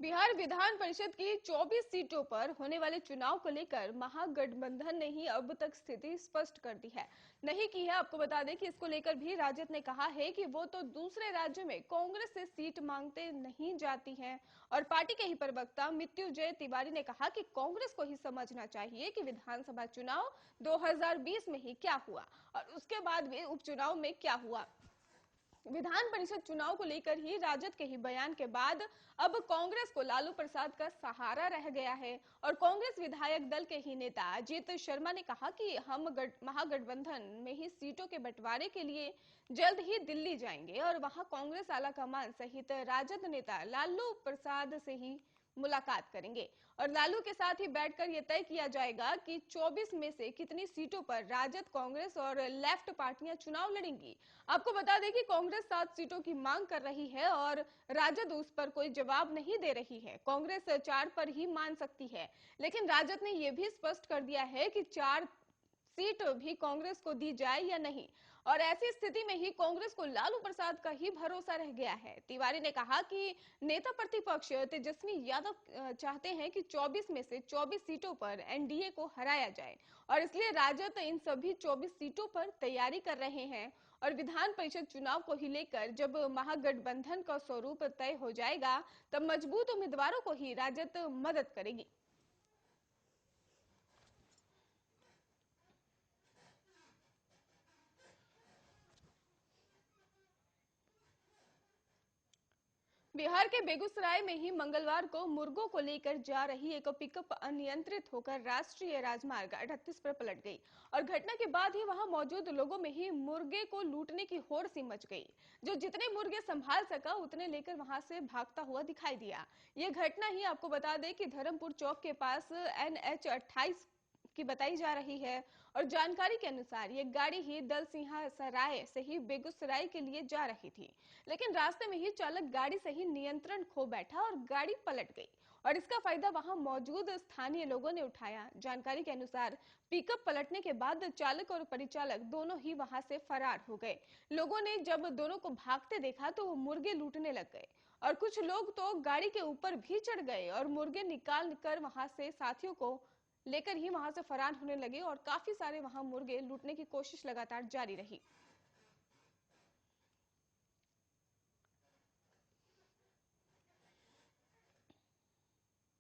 बिहार विधान परिषद की 24 सीटों पर होने वाले चुनाव को लेकर महागठबंधन ने ही अब तक स्थिति स्पष्ट कर दी है। नहीं की है। आपको बता दें कि इसको लेकर भी राजद ने कहा है कि वो तो दूसरे राज्यों में कांग्रेस से सीट मांगते नहीं जाती हैं। और पार्टी के ही प्रवक्ता मृत्युंजय तिवारी ने कहा कि कांग्रेस को ही समझना चाहिए कि विधानसभा चुनाव 2020 में ही क्या हुआ और उसके बाद भी उपचुनाव में क्या हुआ। विधान परिषद चुनाव को लेकर ही राजद के ही बयान के बाद अब कांग्रेस को लालू प्रसाद का सहारा रह गया है। और कांग्रेस विधायक दल के ही नेता अजीत शर्मा ने कहा कि हम महागठबंधन में ही सीटों के बंटवारे के लिए जल्द ही दिल्ली जाएंगे और वहां कांग्रेस आलाकमान सहित राजद नेता लालू प्रसाद से ही मुलाकात करेंगे और लालू के साथ ही बैठकर यह तय किया जाएगा कि 24 में से कितनी सीटों पर राजद, कांग्रेस और लेफ्ट पार्टियां चुनाव लड़ेंगी। आपको बता दें कि कांग्रेस 7 सीटों की मांग कर रही है और राजद उस पर कोई जवाब नहीं दे रही है। कांग्रेस 4 पर ही मान सकती है, लेकिन राजद ने यह भी स्पष्ट कर दिया है कि 4 सीट भी कांग्रेस को दी जाए या नहीं। और ऐसी स्थिति में ही कांग्रेस को लालू प्रसाद का ही भरोसा रह गया है। तिवारी ने कहा कि नेता प्रतिपक्ष तेजस्वी यादव चाहते हैं कि 24 में से 24 सीटों पर एनडीए को हराया जाए और इसलिए राजद इन सभी 24 सीटों पर तैयारी कर रहे हैं। और विधान परिषद चुनाव को ही लेकर जब महागठबंधन का स्वरूप तय हो जाएगा तब मजबूत उम्मीदवारों को ही राजद मदद करेगी। बिहार के बेगूसराय में ही मंगलवार को मुर्गों को लेकर जा रही एक पिकअप अनियंत्रित होकर राष्ट्रीय राजमार्ग 38 पर पलट गई और घटना के बाद ही वहां मौजूद लोगों में ही मुर्गे को लूटने की होड़ सी मच गई। जो जितने मुर्गे संभाल सका उतने लेकर वहां से भागता हुआ दिखाई दिया। ये घटना ही आपको बता दें कि धर्मपुर चौक के पास NH 28 की बताई जा रही है। और जानकारी के अनुसार ये गाड़ी ही दल सिंहा सराय से ही बेगूसराय के लिए जा रही थी, लेकिन रास्ते में ही चालक गाड़ी से ही नियंत्रण खो बैठा और गाड़ी पलट गई और इसका फायदा वहां मौजूद स्थानीय लोगों ने उठाया। जानकारी के अनुसार पिकअप पलटने के बाद चालक और परिचालक दोनों ही वहां से फरार हो गए। लोगों ने जब दोनों को भागते देखा तो वो मुर्गे लूटने लग गए और कुछ लोग तो गाड़ी के ऊपर भी चढ़ गए और मुर्गे निकाल कर वहां से साथियों को लेकर ही वहां से फरार होने लगे और काफी सारे वहां मुर्गे लूटने की कोशिश लगातार जारी रही।